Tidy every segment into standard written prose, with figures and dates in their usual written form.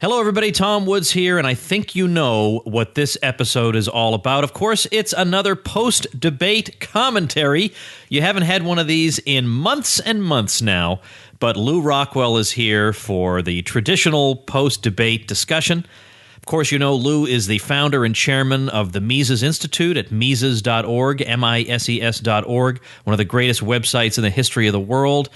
Hello, everybody. Tom Woods here, and I think you know what this episode is all about. Of course, it's another post-debate commentary. You haven't had one of these in months and months now, but Lew Rockwell is here for the traditional post-debate discussion. Of course, you know Lew is the founder and chairman of the Mises Institute at Mises.org, Mises.org, one of the greatest websites in the history of the world.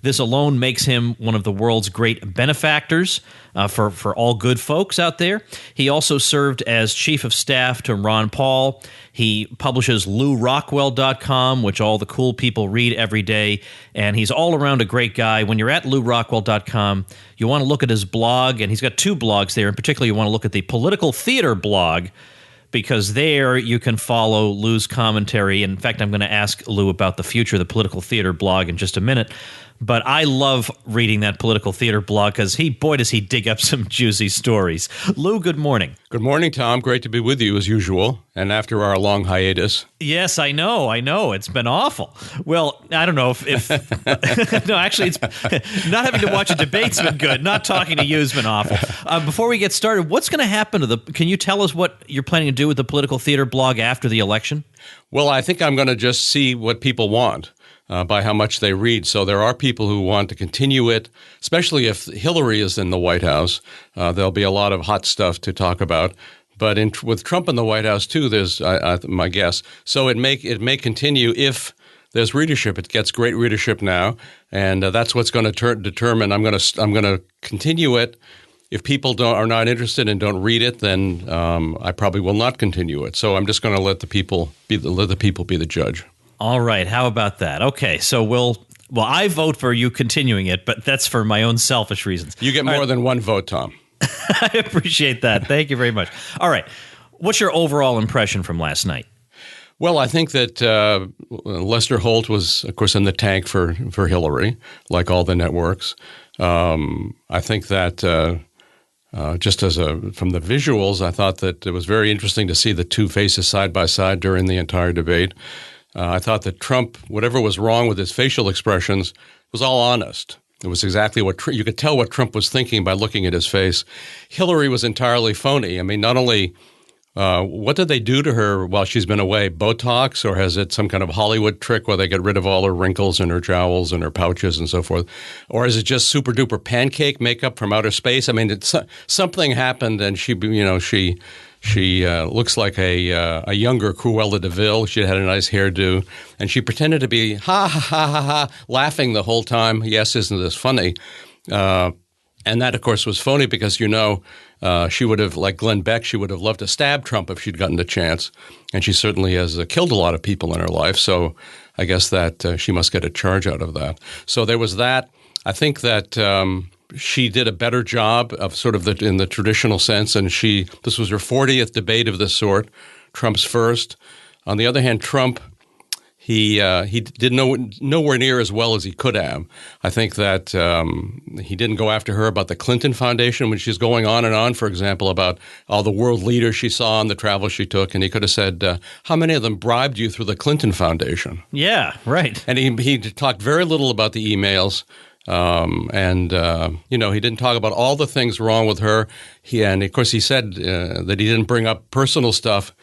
This alone makes him one of the world's great benefactors for all good folks out there. He also served as chief of staff to Ron Paul. He publishes LewRockwell.com, which all the cool people read every day, and he's all around a great guy. When you're at LewRockwell.com, you want to look at his blog, and he's got two blogs there. In particular, you want to look at the Political Theater blog, because there you can follow Lew's commentary. In fact, I'm going to ask Lew about the future of the Political Theater blog in just a minute. But I love reading that Political Theater blog because boy, does he dig up some juicy stories. Lew, good morning. Good morning, Tom. Great to be with you as usual, and after our long hiatus. Yes, I know. It's been awful. Well, I don't know if no, actually, it's not having to watch a debate's been good. Not talking to you has been awful. Before we get started, what's going to happen to can you tell us what you're planning to do with the Political Theater blog after the election? Well, I think I'm going to just see what people want. By how much they read. So there are people who want to continue it, especially if Hillary is in the White House. There'll be a lot of hot stuff to talk about. But with Trump in the White House, too, there's my guess. So it may continue if there's readership. It gets great readership now, and that's what's going to determine. I'm going to continue it. If people are not interested and don't read it, then I probably will not continue it. So I'm just going to let the people be the judge. All right. How about that? Okay. So I vote for you continuing it, but that's for my own selfish reasons. You get more than one vote, Tom. I appreciate that. Thank you very much. All right. What's your overall impression from last night? Well, I think that Lester Holt was, of course, in the tank for Hillary, like all the networks. I think that just from the visuals, I thought that it was very interesting to see the two faces side by side during the entire debate. I thought that Trump, whatever was wrong with his facial expressions, was all honest. It was exactly what you could tell what Trump was thinking by looking at his face. Hillary was entirely phony. I mean, not only what did they do to her while she's been away? Botox, or has it some kind of Hollywood trick where they get rid of all her wrinkles and her jowls and her pouches and so forth? Or is it just super duper pancake makeup from outer space? I mean, something happened, and she looks like a younger Cruella de Vil. She had a nice hairdo, and she pretended to be ha ha ha ha ha, laughing the whole time. Yes, isn't this funny? And that, of course, was phony because she would have, like Glenn Beck, she would have loved to stab Trump if she'd gotten the chance, and she certainly has killed a lot of people in her life. So I guess that she must get a charge out of that. So there was that. I think that. She did a better job of sort of in the traditional sense, and this was her 40th debate of this sort, Trump's first. On the other hand, Trump, he did nowhere near as well as he could have. I think that he didn't go after her about the Clinton Foundation when she's going on and on, for example, about all the world leaders she saw and the travel she took, and he could have said, how many of them bribed you through the Clinton Foundation? Yeah, right. And he talked very little about the emails. He didn't talk about all the things wrong with her. And of course, he said that he didn't bring up personal stuff.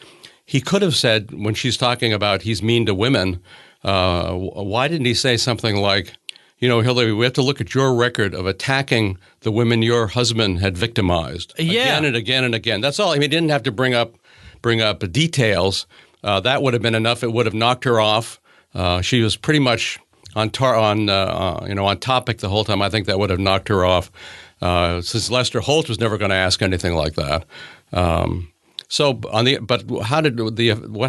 He could have said, when she's talking about he's mean to women, why didn't he say something like, Hillary, we have to look at your record of attacking the women your husband had victimized again and again and again. That's all. I mean, he didn't have to bring up details. That would have been enough. It would have knocked her off. She was pretty much on topic the whole time. I think that would have knocked her off. Since Lester Holt was never going to ask anything like that. What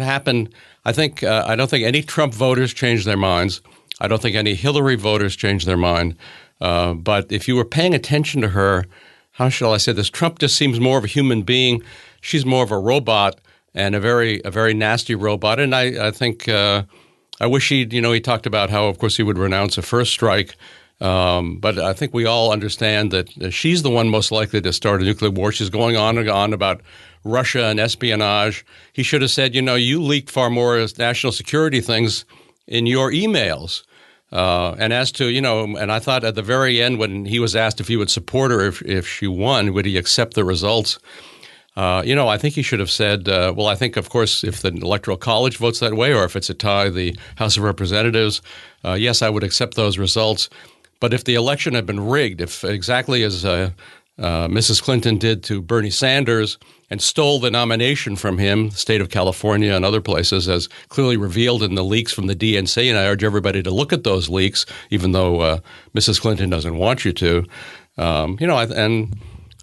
happened? I think I don't think any Trump voters changed their minds. I don't think any Hillary voters changed their mind. But if you were paying attention to her, how shall I say this? Trump just seems more of a human being. She's more of a robot, and a very nasty robot. And I think. I wish he talked about how, of course, he would renounce a first strike. But I think we all understand that she's the one most likely to start a nuclear war. She's going on and on about Russia and espionage. He should have said, you leaked far more national security things in your emails. And as to, and I thought at the very end when he was asked if he would support her if she won, would he accept the results? I think he should have said, well, I think, of course, if the Electoral College votes that way or if it's a tie, the House of Representatives, yes, I would accept those results. But if the election had been rigged, if exactly as Mrs. Clinton did to Bernie Sanders and stole the nomination from him, the state of California and other places, as clearly revealed in the leaks from the DNC, and I urge everybody to look at those leaks, even though Mrs. Clinton doesn't want you to, and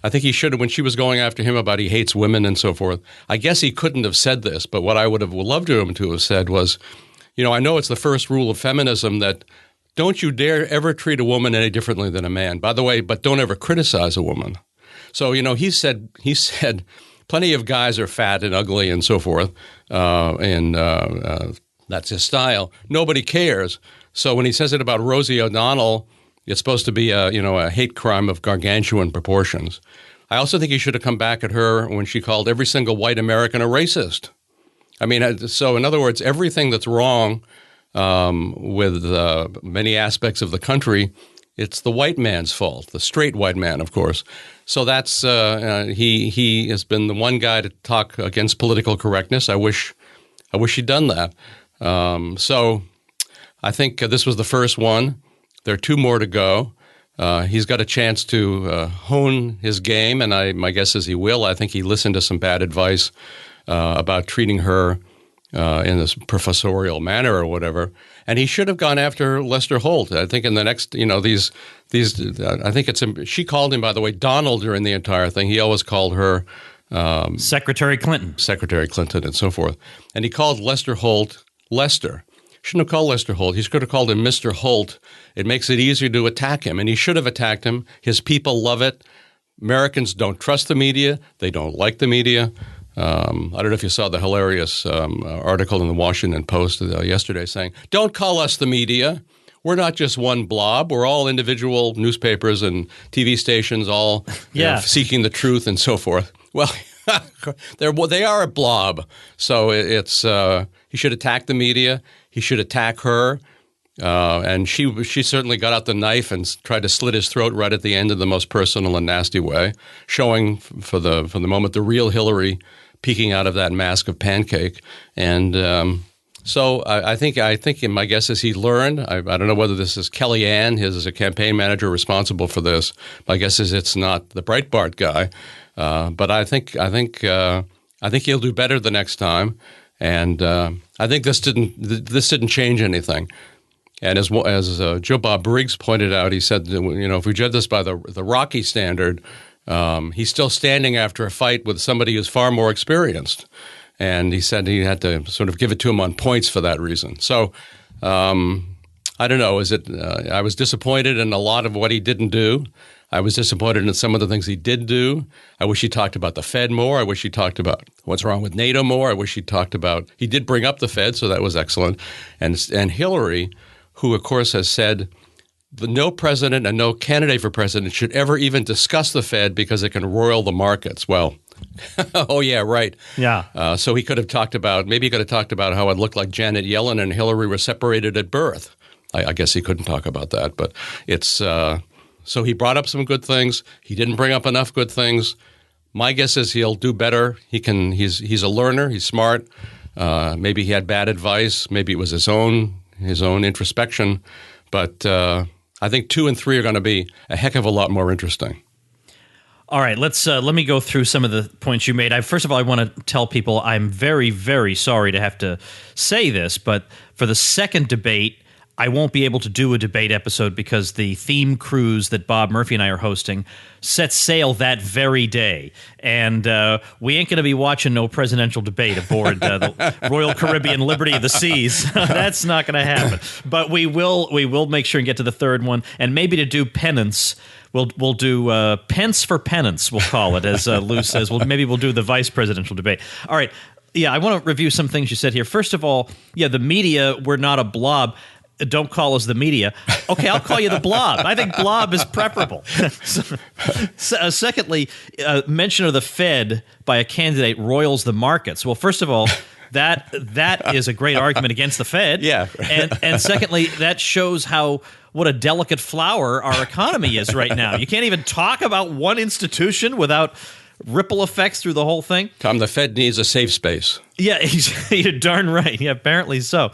I think he should have, when she was going after him about he hates women and so forth, I guess he couldn't have said this, but what I would have loved him to have said was, I know it's the first rule of feminism that don't you dare ever treat a woman any differently than a man. By the way, but don't ever criticize a woman. So, he said plenty of guys are fat and ugly and so forth, and that's his style. Nobody cares. So when he says it about Rosie O'Donnell, it's supposed to be a hate crime of gargantuan proportions. I also think he should have come back at her when she called every single white American a racist. I mean, so in other words, everything that's wrong with many aspects of the country, it's the white man's fault, the straight white man, of course. So that's he has been the one guy to talk against political correctness. I wish he'd done that. So I think this was the first one. There are two more to go. He's got a chance to hone his game, and my guess is he will. I think he listened to some bad advice about treating her in this professorial manner or whatever. And he should have gone after Lester Holt. I think in the next, these. I think she called him, by the way, Donald during the entire thing. He always called her Secretary Clinton, and so forth. And he called Lester Holt Lester. Shouldn't have called Lester Holt. He should have called him Mr. Holt. It makes it easier to attack him, and he should have attacked him. His people love it. Americans don't trust the media. They don't like the media. I don't know if you saw the hilarious article in the Washington Post yesterday saying, don't call us the media. We're not just one blob. We're all individual newspapers and TV stations all seeking the truth and so forth. Well, they are a blob. So it's he should attack the media. He should attack her. And she certainly got out the knife and tried to slit his throat right at the end in the most personal and nasty way, showing for the moment the real Hillary peeking out of that mask of pancake. And so I think my guess is he learned. I don't know whether this is Kellyanne, his campaign manager, responsible for this. My guess is it's not the Breitbart guy. But I think he'll do better the next time. And I think this didn't change anything. And as Joe Bob Briggs pointed out, he said, if we judge this by the Rocky standard, he's still standing after a fight with somebody who's far more experienced. And he said he had to sort of give it to him on points for that reason. So I don't know. I was disappointed in a lot of what he didn't do. I was disappointed in some of the things he did do. I wish he talked about the Fed more. I wish he talked about what's wrong with NATO more. I wish he talked about – he did bring up the Fed, so that was excellent. And Hillary, who, of course, has said no president and no candidate for president should ever even discuss the Fed because it can roil the markets. Well, oh, yeah, right. Yeah. So he could have talked about – maybe he could have talked about how it looked like Janet Yellen and Hillary were separated at birth. I guess he couldn't talk about that, but it's so he brought up some good things. He didn't bring up enough good things. My guess is he'll do better. He's a learner. He's smart. Maybe he had bad advice. Maybe it was his own introspection. But I think 2 and 3 are going to be a heck of a lot more interesting. All right, let me go through some of the points you made. First of all, I want to tell people I'm very, very sorry to have to say this, but for the second debate, I won't be able to do a debate episode because the theme cruise that Bob Murphy and I are hosting sets sail that very day. And we ain't going to be watching no presidential debate aboard the Royal Caribbean Liberty of the Seas. That's not going to happen. But we will make sure and get to the third one. And maybe to do penance, we'll do pence for penance, we'll call it, as Lew says. Maybe we'll do the vice presidential debate. All right. Yeah, I want to review some things you said here. First of all, the media, we're not a blob. Don't call us the media. Okay, I'll call you the blob. I think blob is preferable. Secondly, mention of the Fed by a candidate roils the markets. Well, first of all, That is a great argument against the Fed. Yeah. And secondly, that shows what a delicate flower our economy is right now. You can't even talk about one institution without ripple effects through the whole thing. Tom, the Fed needs a safe space. Yeah, you're darn right. Yeah, apparently so.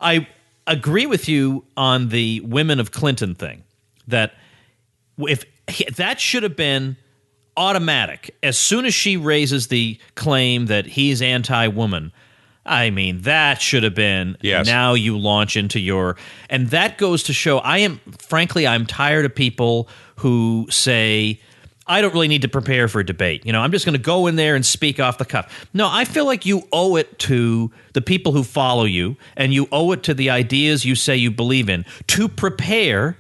I agree with you on the women of Clinton thing, that if that should have been automatic. As soon as she raises the claim that he's anti-woman, I mean, that should have been, yes. Now you launch into your, and that goes to show, I'm tired of people who say, I don't really need to prepare for a debate. I'm just going to go in there and speak off the cuff. No, I feel like you owe it to the people who follow you, and you owe it to the ideas you say you believe in to prepare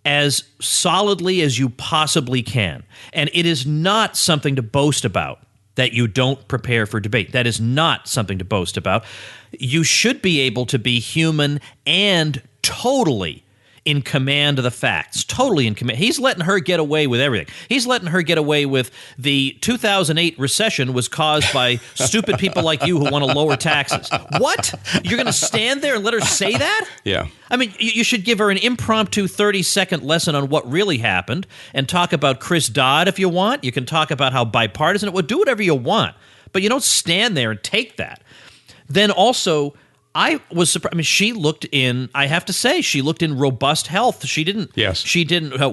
as solidly as you possibly can. And it is not something to boast about that you don't prepare for debate. That is not something to boast about. You should be able to be human and totally in command of the facts, totally in command. He's letting her get away with everything. He's letting her get away with the 2008 recession was caused by stupid people like you who want to lower taxes. What? You're going to stand there and let her say that? Yeah. I mean, you should give her an impromptu 30-second lesson on what really happened and talk about Chris Dodd if you want. You can talk about how bipartisan it was. Do whatever you want, but you don't stand there and take that. Then also, I was surprised. I mean, she looked in robust health. She didn't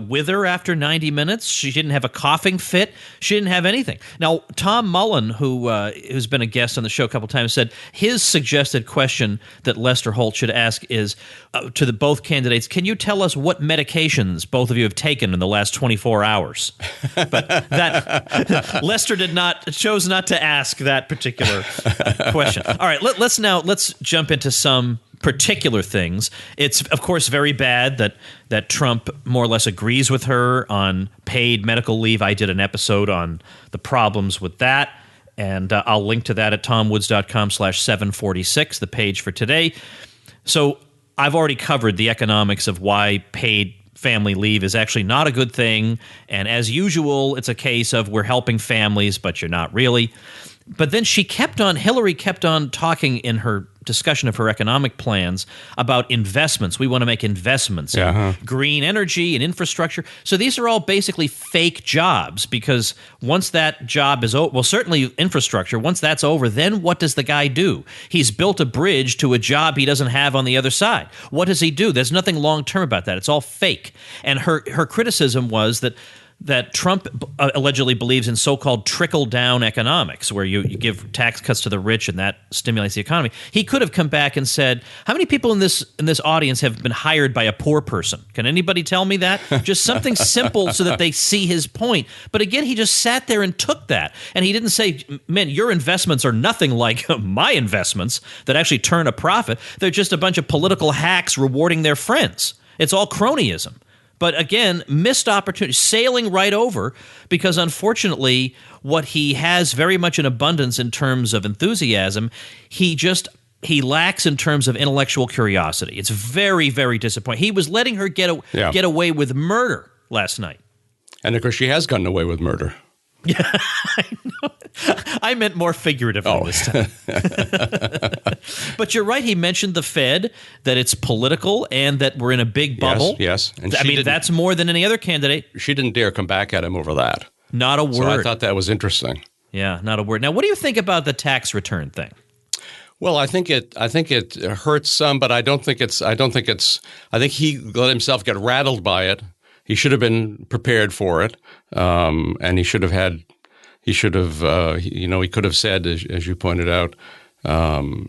wither after 90 minutes. She didn't have a coughing fit. She didn't have anything. Now, Tom Mullen, who's been a guest on the show a couple times, said his suggested question that Lester Holt should ask is to both candidates, can you tell us what medications both of you have taken in the last 24 hours? But that Lester chose not to ask that particular question. All right, let's jump into some particular things. It's, of course, very bad that Trump more or less agrees with her on paid medical leave. I did an episode on the problems with that, and I'll link to that at tomwoods.com/746, the page for today. So I've already covered the economics of why paid family leave is actually not a good thing, and as usual, it's a case of we're helping families, but you're not really. But then Hillary kept on talking in her discussion of her economic plans about investments. We want to make investments in green energy and infrastructure. So these are all basically fake jobs, because once that job is over, well, certainly infrastructure, once that's over, then what does the guy do? He's built a bridge to a job he doesn't have on the other side. What does he do? There's nothing long-term about that. It's all fake. And her criticism was that Trump allegedly believes in so-called trickle-down economics, where you give tax cuts to the rich and that stimulates the economy. He could have come back and said, how many people in this audience have been hired by a poor person? Can anybody tell me that? Just something simple so that they see his point. But again, he just sat there and took that. And he didn't say, man, your investments are nothing like my investments that actually turn a profit. They're just a bunch of political hacks rewarding their friends. It's all cronyism. But again, missed opportunity, sailing right over, because unfortunately, what he has very much in abundance in terms of enthusiasm, he lacks in terms of intellectual curiosity. It's very, very disappointing. He was letting her get away with murder last night. And of course, she has gotten away with murder. Yeah, I know. I meant more figuratively this time. But you're right. He mentioned the Fed, that it's political and that we're in a big bubble. Yes. And that's more than any other candidate. She didn't dare come back at him over that. Not a word. So I thought that was interesting. Yeah, not a word. Now, what do you think about the tax return thing? Well, I think it hurts some, but I think he let himself get rattled by it. He should have been prepared for it, and he could have said, as you pointed out,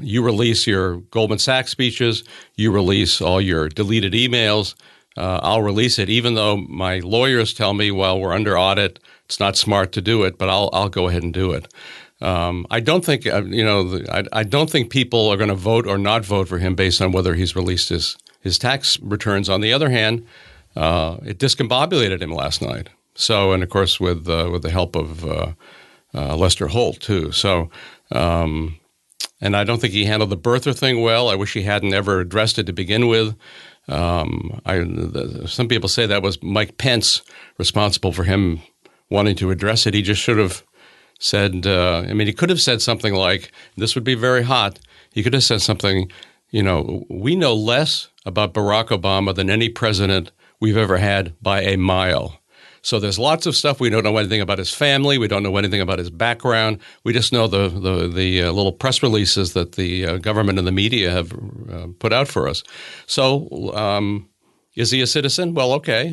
you release your Goldman Sachs speeches, you release all your deleted emails, I'll release it, even though my lawyers tell me, well, we're under audit, it's not smart to do it, but I'll go ahead and do it. I don't think I don't think people are going to vote or not vote for him based on whether he's released his tax returns. On the other hand, it discombobulated him last night. So, and of course, with the help of Lester Holt too. So, and I don't think he handled the birther thing well. I wish he hadn't ever addressed it to begin with. Some people say that was Mike Pence responsible for him wanting to address it. He just should have said, he could have said something like, this would be very hot. He could have said something, we know less about Barack Obama than any president we've ever had by a mile. So there's lots of stuff. We don't know anything about his family. We don't know anything about his background. We just know the little press releases that the government and the media have put out for us. So is he a citizen? Well, okay.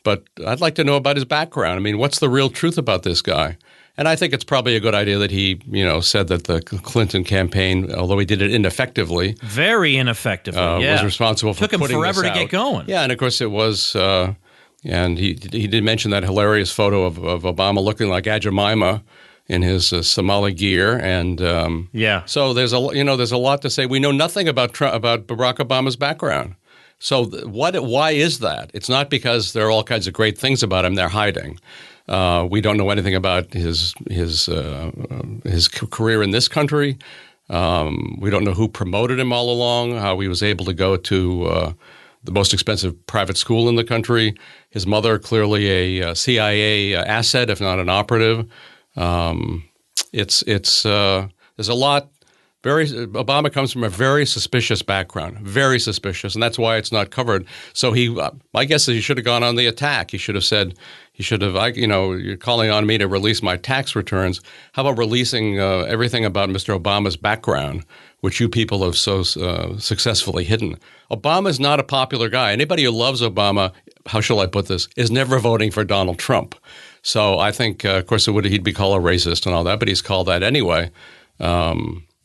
But I'd like to know about his background. What's the real truth about this guy? And I think it's probably a good idea that he, said that the Clinton campaign, although he did it ineffectively, very ineffectively, was responsible for putting this out. Took him forever to get going. Yeah, and of course it was. And he did mention that hilarious photo of Obama looking like Ajamima in his Somali gear, and So there's a lot to say. We know nothing about Barack Obama's background. So why is that? It's not because there are all kinds of great things about him they're hiding. We don't know anything about his career in this country. We don't know who promoted him all along, how he was able to go to the most expensive private school in the country. His mother, clearly a CIA asset, if not an operative. There's a lot. Obama comes from a very suspicious background, very suspicious, and that's why it's not covered. So my guess is he should have gone on the attack. He should have said, you're calling on me to release my tax returns. How about releasing everything about Mr. Obama's background, which you people have so successfully hidden? Obama's not a popular guy. Anybody who loves Obama, how shall I put this, is never voting for Donald Trump. So I think, of course, he'd be called a racist and all that, but he's called that anyway.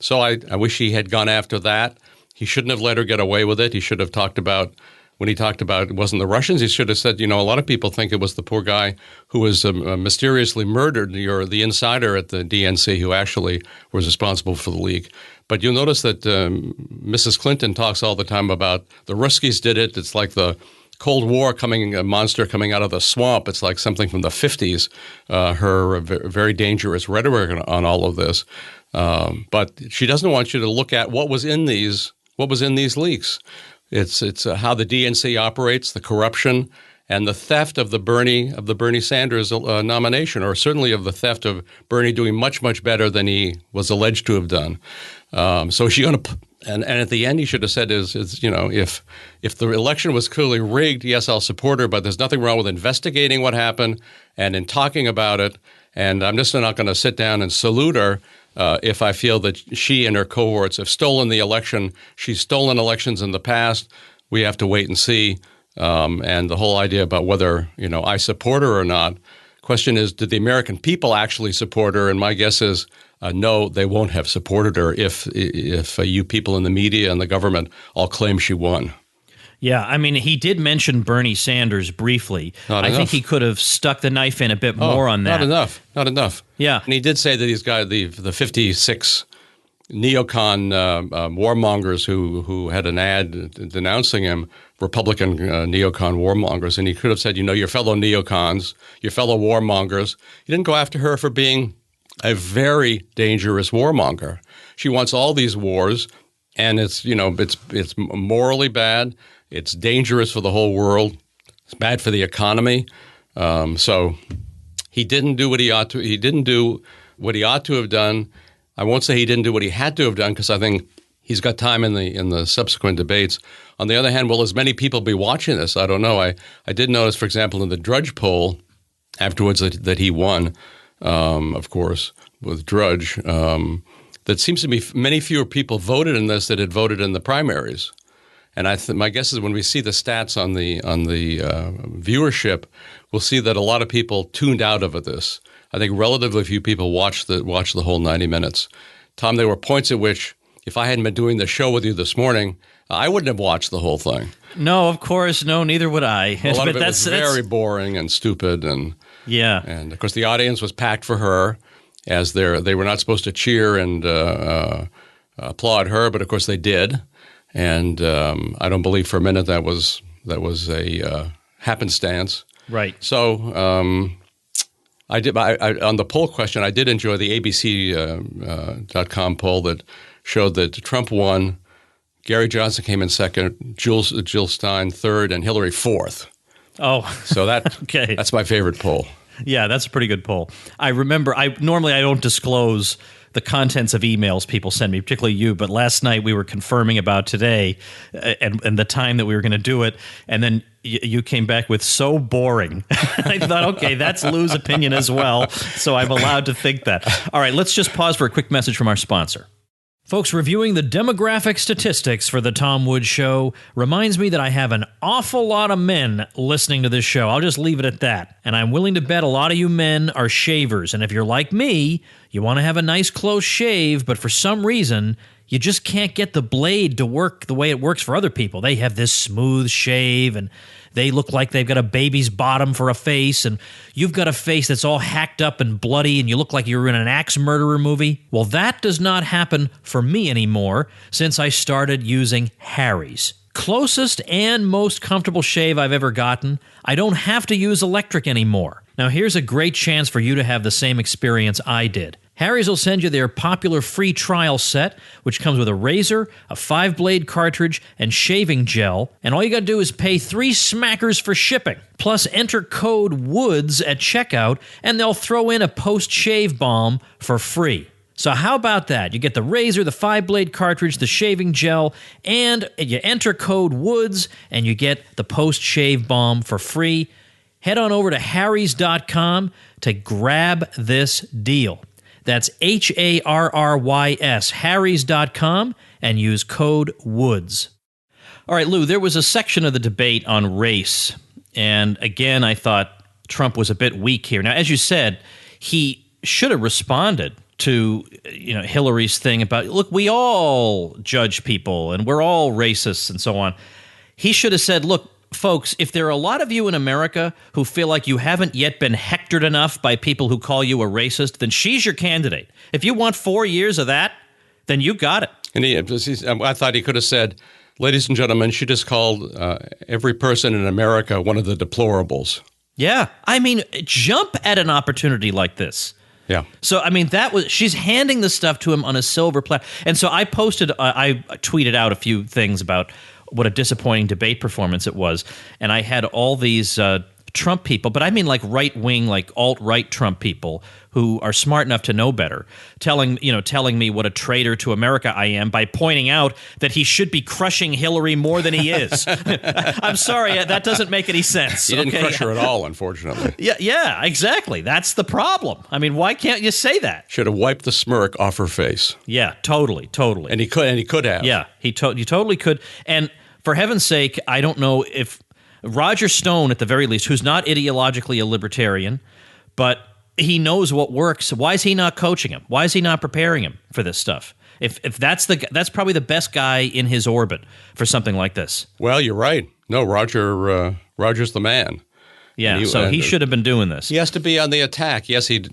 So I wish he had gone after that. He shouldn't have let her get away with it. He should have talked about, when he talked about it wasn't the Russians, he should have said, a lot of people think it was the poor guy who was mysteriously murdered, the insider at the DNC who actually was responsible for the leak. But you'll notice that Mrs. Clinton talks all the time about the Ruskies did it. It's like the Cold War a monster coming out of the swamp. It's like something from the 50s, her very dangerous rhetoric on all of this. But she doesn't want you to look at what was in these leaks. It's how the DNC operates, the corruption, and the theft of the Bernie Sanders nomination, or certainly of the theft of Bernie doing much, much better than he was alleged to have done. So is she going to? And at the end, he should have said, if the election was clearly rigged, yes, I'll support her, but there's nothing wrong with investigating what happened and in talking about it. And I'm just not going to sit down and salute her if I feel that she and her cohorts have stolen the election. She's stolen elections in the past. We have to wait and see. And the whole idea about whether, I support her or not. Question is, did the American people actually support her? And my guess is no, they won't have supported her if you people in the media and the government all claim she won. Yeah, he did mention Bernie Sanders briefly. I think he could have stuck the knife in a bit more on that. Not enough. Yeah. And he did say that these guys, the 56 neocon warmongers who had an ad denouncing him, Republican neocon warmongers, and he could have said, your fellow neocons, your fellow warmongers. He didn't go after her for being a very dangerous warmonger. She wants all these wars, and it's morally bad. It's dangerous for the whole world. It's bad for the economy. So he didn't do what he ought to. He didn't do what he ought to have done. I won't say he didn't do what he had to have done, because I think he's got time in the subsequent debates. On the other hand, will as many people be watching this? I don't know. I did notice, for example, in the Drudge poll afterwards that he won, of course, with Drudge, that seems to be many fewer people voted in this that had voted in the primaries. And my guess is when we see the stats on the viewership, we'll see that a lot of people tuned out of this. I think relatively few people watched the whole 90 minutes. Tom, there were points at which, if I hadn't been doing the show with you this morning, I wouldn't have watched the whole thing. No, of course, no, neither would I. A lot of it was very boring and stupid, and of course the audience was packed for her, as they were not supposed to cheer and applaud her, but of course they did. And I don't believe for a minute that was a happenstance. Right. So I did. On the poll question, I did enjoy the ABC.com poll that showed that Trump won, Gary Johnson came in second, Jill Stein third, and Hillary fourth. Oh, so that okay. That's my favorite poll. Yeah, that's a pretty good poll. I remember, normally I don't disclose the contents of emails people send me, particularly you, but last night we were confirming about today and the time that we were going to do it, and then you came back with so boring. I thought, okay, that's Lew's opinion as well, so I'm allowed to think that. All right, let's just pause for a quick message from our sponsor. Folks, reviewing the demographic statistics for the Tom Woods Show reminds me that I have an awful lot of men listening to this show. I'll just leave it at that. And I'm willing to bet a lot of you men are shavers. And if you're like me, you want to have a nice close shave, but for some reason, you just can't get the blade to work the way it works for other people. They have this smooth shave, and they look like they've got a baby's bottom for a face, and you've got a face that's all hacked up and bloody, and you look like you're in an axe murderer movie. Well, that does not happen for me anymore since I started using Harry's. Closest and most comfortable shave I've ever gotten. I don't have to use electric anymore. Now, here's a great chance for you to have the same experience I did. Harry's will send you their popular free trial set, which comes with a razor, a 5-blade cartridge, and shaving gel, and all you gotta do is pay 3 smackers for shipping. Plus, enter code WOODS at checkout, and they'll throw in a post-shave balm for free. So how about that? You get the razor, the 5-blade cartridge, the shaving gel, and you enter code WOODS, and you get the post-shave balm for free. Head on over to harrys.com to grab this deal. That's HARRYS, harrys.com, and use code WOODS. All right, Lew, there was a section of the debate on race, and again, I thought Trump was a bit weak here. Now, as you said, he should have responded to Hillary's thing about, look, we all judge people, and we're all racists, and so on. He should have said, look, folks, if there are a lot of you in America who feel like you haven't yet been hectored enough by people who call you a racist, then she's your candidate. If you want 4 years of that, then you got it. And I thought he could have said, ladies and gentlemen, she just called every person in America one of the deplorables. Yeah. I mean, jump at an opportunity like this. Yeah. So, I mean, she's handing the stuff to him on a silver platter. And so I tweeted out a few things about what a disappointing debate performance it was. And I had all these Trump people, but I mean like right-wing, like alt-right Trump people who are smart enough to know better, telling me what a traitor to America I am by pointing out that he should be crushing Hillary more than he is. I'm sorry, that doesn't make any sense. He didn't crush her at all, unfortunately. Yeah, exactly. That's the problem. I mean, why can't you say that? Should have wiped the smirk off her face. Yeah, totally. And he could have. Yeah, he totally could. And for heaven's sake, I don't know if Roger Stone, at the very least, who's not ideologically a libertarian, but he knows what works. Why is he not coaching him? Why is he not preparing him for this stuff? If that's probably the best guy in his orbit for something like this. Well, you're right. No, Roger's the man. Yeah, so he should have been doing this. He has to be on the attack. Yes, he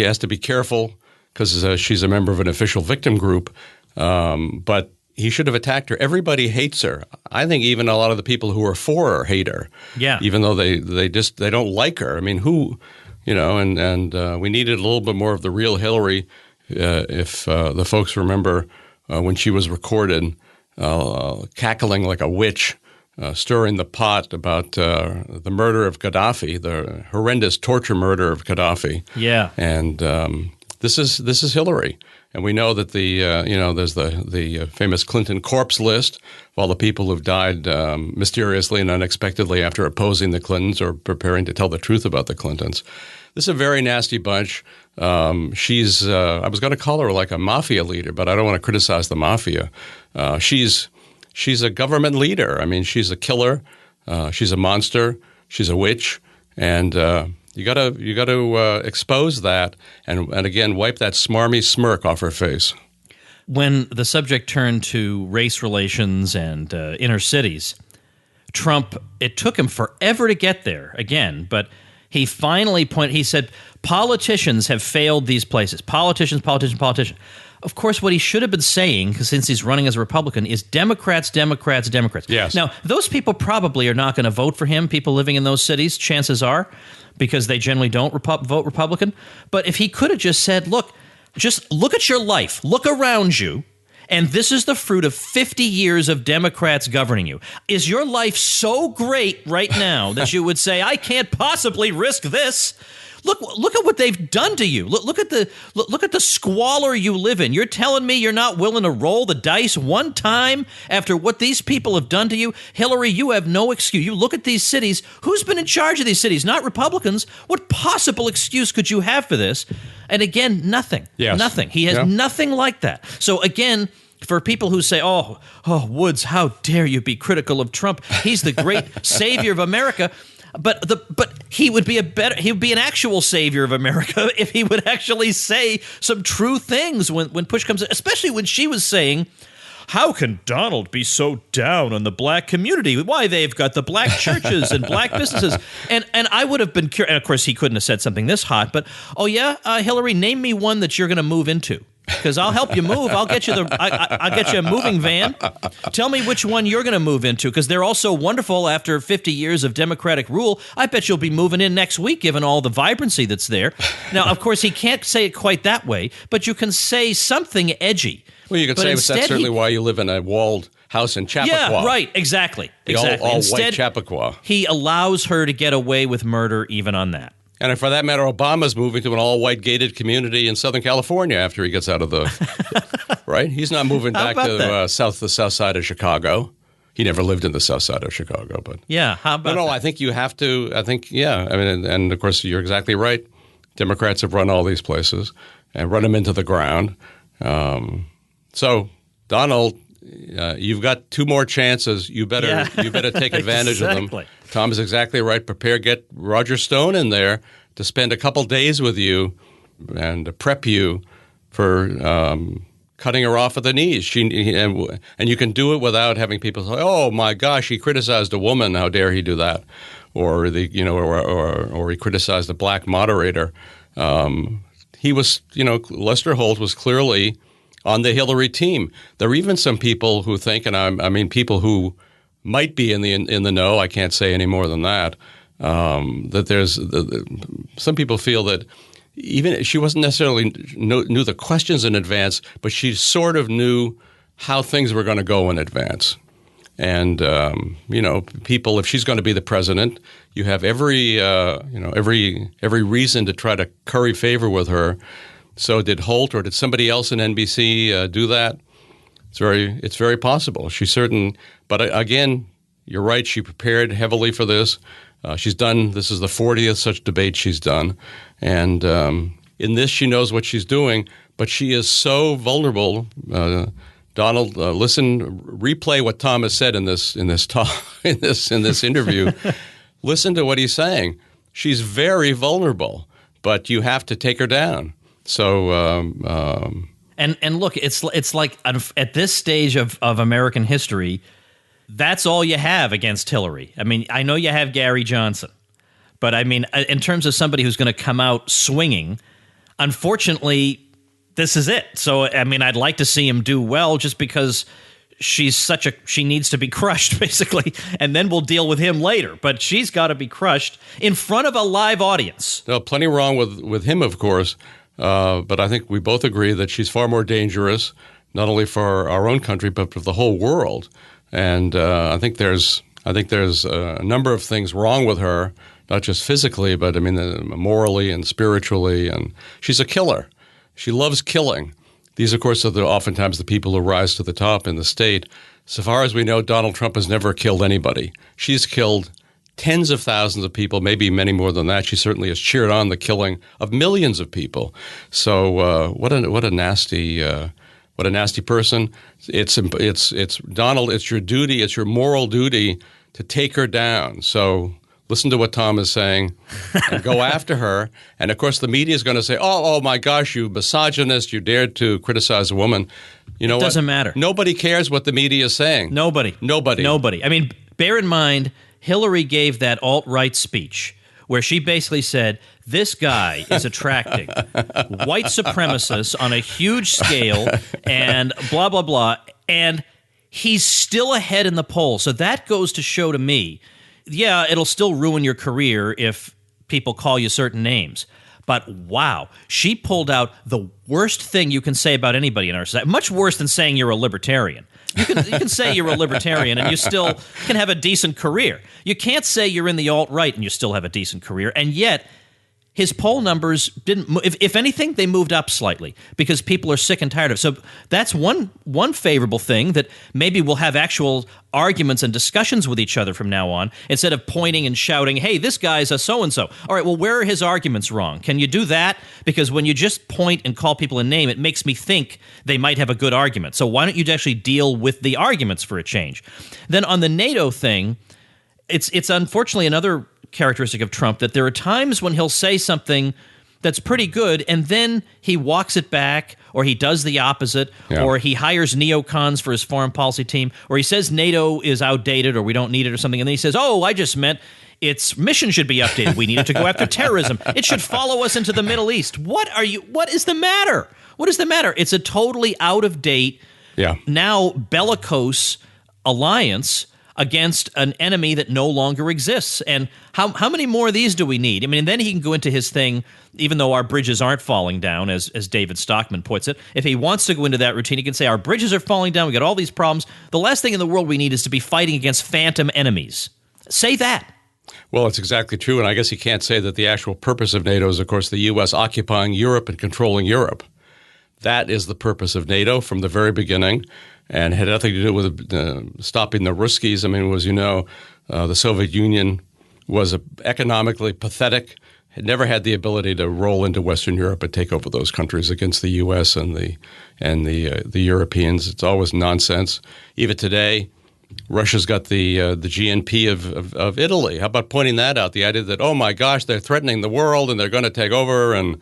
has to be careful because she's a member of an official victim group, but he should have attacked her. Everybody hates her. I think even a lot of the people who are for her hate her. Yeah. Even though they don't like her. I mean, and we needed a little bit more of the real Hillary. If the folks remember when she was recorded cackling like a witch, stirring the pot about the murder of Gaddafi, the horrendous torture murder of Gaddafi. Yeah. And this is Hillary. And we know that there's the famous Clinton corpse list of all the people who've died mysteriously and unexpectedly after opposing the Clintons or preparing to tell the truth about the Clintons. This is a very nasty bunch. I was going to call her like a mafia leader, but I don't want to criticize the mafia. She's a government leader. I mean, she's a killer. She's a monster. She's a witch. And you got to expose that and again wipe that smarmy smirk off her face. When the subject turned to race relations and inner cities, Trump, it took him forever to get there again, but he finally he said, politicians have failed these places. Politicians. Of course, what he should have been saying, since he's running as a Republican, is Democrats. Yes. Now, those people probably are not going to vote for him, people living in those cities, chances are, because they generally don't vote Republican. But if he could have just said, look, just look at your life, look around you, And this is the fruit of 50 years of Democrats governing you. Is your life so great right now that you would say, I can't possibly risk this? Look at what they've done to you. Look at the squalor you live in. You're telling me you're not willing to roll the dice one time after what these people have done to you? Hillary, you have no excuse. You look at these cities. Who's been in charge of these cities? Not Republicans. What possible excuse could you have for this? And again, nothing. Yes. Nothing. He has nothing like that. So again, for people who say, oh, Woods, how dare you be critical of Trump? He's the great savior of America. But he would be an actual savior of America if he would actually say some true things when push comes, especially when she was saying, how can Donald be so down on the black community? Why, they've got the black churches and black businesses. And I would have been curious. And of course, he couldn't have said something this hot, but Hillary, name me one that you're going to move into. Because I'll help you move. I'll get you I'll get you a moving van. Tell me which one you're going to move into, because they're all so wonderful after 50 years of Democratic rule. I bet you'll be moving in next week, given all the vibrancy that's there. Now, of course, he can't say it quite that way, but you can say something edgy. Well, you could say that's certainly why you live in a walled house in Chappaqua. Yeah, right. Exactly. All Instead, white Chappaqua. He allows her to get away with murder even on that. And for that matter, Obama's moving to an all-white gated community in Southern California after he gets out of the right. He's not moving back to the south side of Chicago. He never lived in the south side of Chicago, but how about? No, I think you have to. I mean, and of course, you're exactly right. Democrats have run all these places and run them into the ground. So, Donald, you've got two more chances. You better take advantage of them. Tom is exactly right. Get Roger Stone in there to spend a couple days with you and to prep you for cutting her off at the knees. And you can do it without having people say, "Oh my gosh, he criticized a woman. How dare he do that?" Or or he criticized a black moderator. He was, Lester Holt was clearly on the Hillary team. There are even some people who think, and I mean people who might be in the know. I can't say any more than that. That there's some people feel that even she wasn't necessarily knew the questions in advance, but she sort of knew how things were going to go in advance. And people, if she's going to be the president, you have every reason to try to curry favor with her. So did Holt or did somebody else in NBC do that? It's very possible. But again, you're right. She prepared heavily for this. She's done. This is the 40th such debate she's done, and in this, she knows what she's doing. But she is so vulnerable. Donald, replay what Tom has said in this interview. Listen to what he's saying. She's very vulnerable, but you have to take her down. So. And look, it's like at this stage of American history, that's all you have against Hillary. I mean, I know you have Gary Johnson, but I mean, in terms of somebody who's going to come out swinging, unfortunately, this is it. So, I mean, I'd like to see him do well just because she needs to be crushed, basically, and then we'll deal with him later. But she's got to be crushed in front of a live audience. No, plenty wrong with him, of course. But I think we both agree that she's far more dangerous, not only for our own country, but for the whole world. And I think there's a number of things wrong with her, not just physically, but I mean morally and spiritually. And she's a killer. She loves killing. These, of course, are oftentimes the people who rise to the top in the state. So far as we know, Donald Trump has never killed anybody. She's killed tens of thousands of people, maybe many more than that. She certainly has cheered on the killing of millions of people. So what a nasty person. It's Donald. It's your duty. It's your moral duty to take her down. So listen to what Tom is saying and go after her. And of course, the media is going to say, "Oh my gosh, you misogynist! You dared to criticize a woman." You know, it doesn't matter. Nobody cares what the media is saying. Nobody. I mean, bear in mind, Hillary gave that alt-right speech where she basically said, this guy is attracting white supremacists on a huge scale and blah, blah, blah. And he's still ahead in the polls. So that goes to show to me, yeah, it'll still ruin your career if people call you certain names. But wow, she pulled out the worst thing you can say about anybody in our society. Much worse than saying you're a libertarian. You can say you're a libertarian and you still can have a decent career. You can't say you're in the alt-right and you still have a decent career. And yet, his poll numbers didn't. If anything, they moved up slightly because people are sick and tired of it. So that's one favorable thing, that maybe we'll have actual arguments and discussions with each other from now on, instead of pointing and shouting, hey, this guy's a so-and-so. All right, well, where are his arguments wrong? Can you do that? Because when you just point and call people a name, it makes me think they might have a good argument. So why don't you actually deal with the arguments for a change? Then on the NATO thing, it's unfortunately another characteristic of Trump that there are times when he'll say something that's pretty good and then he walks it back, or he does the opposite, or he hires neocons for his foreign policy team, or he says NATO is outdated or we don't need it or something, and then he says, oh, I just meant its mission should be updated. We need it to go after terrorism. It should follow us into the Middle East. What is the matter? What is the matter? It's a totally out of date, now bellicose alliance against an enemy that no longer exists. And how many more of these do we need? I mean, and then he can go into his thing, even though our bridges aren't falling down, as David Stockman puts it. If he wants to go into that routine, he can say, our bridges are falling down, we got all these problems. The last thing in the world we need is to be fighting against phantom enemies. Say that. Well, it's exactly true, and I guess he can't say that the actual purpose of NATO is, of course, the U.S. occupying Europe and controlling Europe. That is the purpose of NATO from the very beginning, and had nothing to do with stopping the Ruskies. I mean, as you know, the Soviet Union was economically pathetic, had never had the ability to roll into Western Europe and take over those countries against the U.S. and the Europeans. It's always nonsense. Even today, Russia's got the GNP of Italy. How about pointing that out? The idea that, oh my gosh, they're threatening the world and they're going to take over, and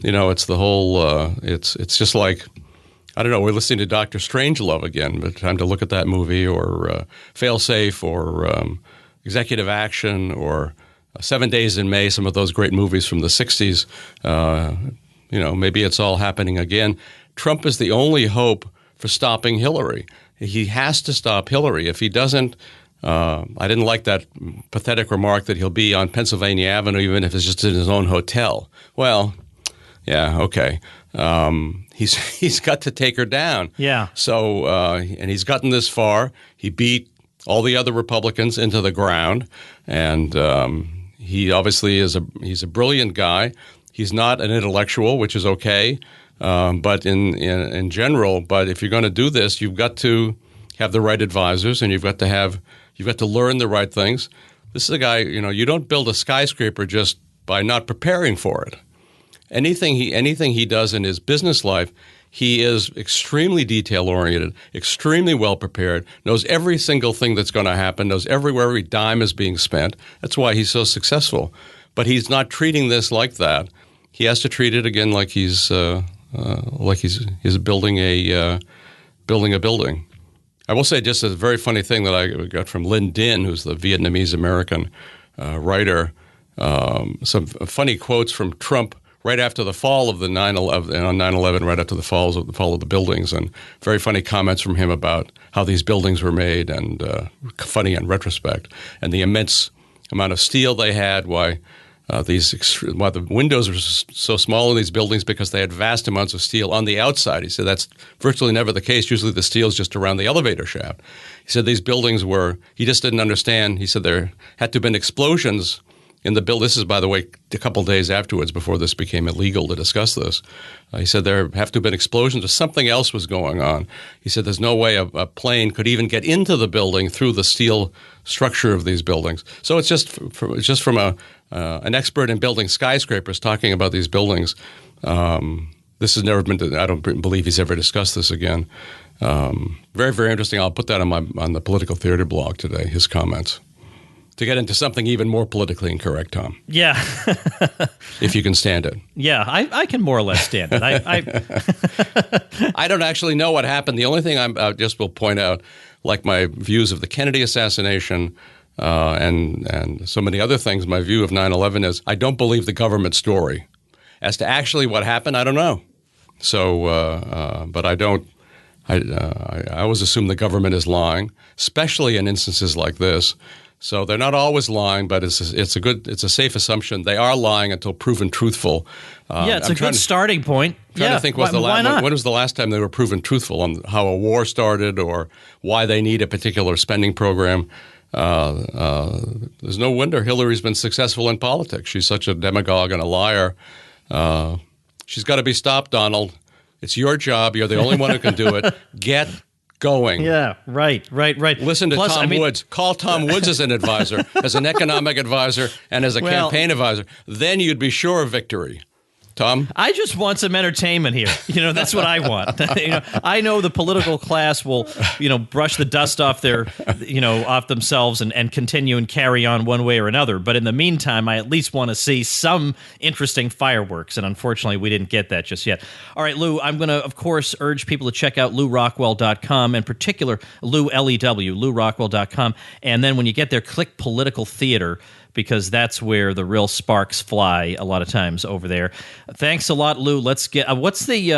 it's the whole. It's just like, I don't know. We're listening to Dr. Strangelove again. But time to look at that movie, or Failsafe, or Executive Action, or 7 Days in May. Some of those great movies from the '60s. Maybe it's all happening again. Trump is the only hope for stopping Hillary. He has to stop Hillary. If he doesn't, I didn't like that pathetic remark that he'll be on Pennsylvania Avenue even if it's just in his own hotel. Well, yeah, okay. He's got to take her down. Yeah. So, and he's gotten this far. He beat all the other Republicans into the ground, and he obviously he's a brilliant guy. He's not an intellectual, which is okay. But in general, but if you're going to do this, you've got to have the right advisors, and you've got to learn the right things. This is a guy, you don't build a skyscraper just by not preparing for it. Anything he does in his business life, he is extremely detail-oriented, extremely well-prepared, knows every single thing that's going to happen, knows everywhere every dime is being spent. That's why he's so successful. But he's not treating this like that. He has to treat it again like he's building a building. I will say just a very funny thing that I got from Lynn Din, who's the Vietnamese-American writer, some funny quotes from Trump right after the fall of the 9/11, right after the fall of the buildings, and very funny comments from him about how these buildings were made, and funny in retrospect, and the immense amount of steel they had, why the windows were so small in these buildings because they had vast amounts of steel on the outside. He said that's virtually never the case. Usually the steel is just around the elevator shaft. He said these buildings he just didn't understand. He said there had to have been explosions in the building. This is, by the way, a couple of days afterwards, before this became illegal to discuss this. He said there have to have been explosions or something else was going on. He said there's no way a plane could even get into the building through the steel structure of these buildings. So it's just from an expert in building skyscrapers talking about these buildings. This has never been. I don't believe he's ever discussed this again. Very, very interesting. I'll put that on the Political Theater blog today. His comments. To get into something even more politically incorrect, Tom. Yeah. If you can stand it. Yeah, I can more or less stand it. I don't actually know what happened. The only thing I just will point out, like my views of the Kennedy assassination and so many other things, my view of 9/11 is I don't believe the government story. As to actually what happened, I don't know. So, but I don't. I always assume the government is lying, especially in instances like this. So they're not always lying, but it's a safe assumption. They are lying until proven truthful. It's a good starting point. Trying to think why not? when was the last time they were proven truthful on how a war started or why they need a particular spending program. There's no wonder Hillary's been successful in politics. She's such a demagogue and a liar. She's got to be stopped, Donald. It's your job. You're the only one who can do it. Get going. Yeah, right. Listen to Tom Woods. Call Tom Woods as an advisor, as an economic advisor, and as a campaign advisor. Then you'd be sure of victory. Tom? I just want some entertainment here. That's what I want. I know the political class will, brush the dust off their, off themselves and continue and carry on one way or another. But in the meantime, I at least want to see some interesting fireworks. And unfortunately, we didn't get that just yet. All right, Lew, I'm going to, of course, urge people to check out LewRockwell.com, in particular, Lew, L-E-W, LewRockwell.com. And then when you get there, click Political Theater, because that's where the real sparks fly a lot of times over there. Thanks a lot, Lew. Let's get what's the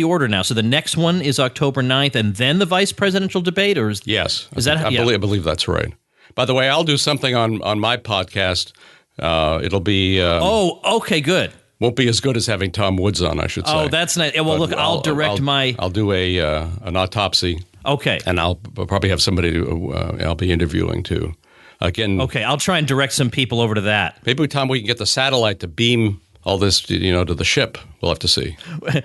order now? So the next one is October 9th, and then the vice presidential debate, or yes, I believe that's right. By the way, I'll do something on my podcast. It'll be okay, good. Won't be as good as having Tom Woods on, I should say. Oh, that's nice. Well, look, I'll direct I'll do an autopsy. Okay, and I'll probably have somebody I'll be interviewing too. Again, okay, I'll try and direct some people over to that. Maybe, Tom, we can get the satellite to beam all this, to the ship. We'll have to see.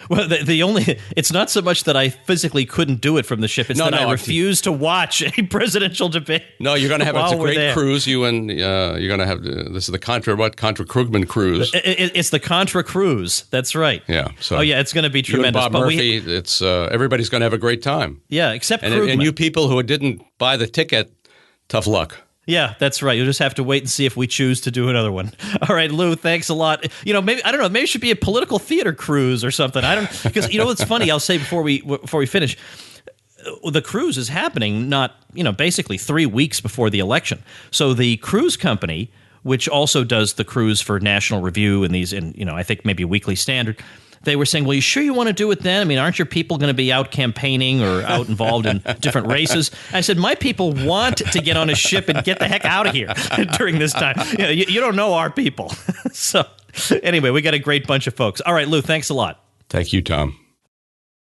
Well, it's not so much that I physically couldn't do it from the ship. It's that I refuse to watch a presidential debate. No, you're going to have it's a great cruise. You're going to have this is the Contra Krugman cruise. It's the Contra cruise. That's right. Yeah. So it's going to be tremendous. You and Bob Murphy. It's everybody's going to have a great time. Yeah, except Krugman. And you people who didn't buy the ticket, tough luck. Yeah, that's right. You'll just have to wait and see if we choose to do another one. All right, Lew, thanks a lot. Maybe I don't know. Maybe it should be a political theater cruise or something. Because what's funny. I'll say before we finish, the cruise is happening basically 3 weeks before the election. So the cruise company, which also does the cruise for National Review and these, I think maybe Weekly Standard. They were saying, well, you sure you want to do it then? I mean, aren't your people going to be out campaigning or out involved in different races? I said, my people want to get on a ship and get the heck out of here during this time. You don't know our people. So anyway, we got a great bunch of folks. All right, Lew, thanks a lot. Thank you, Tom.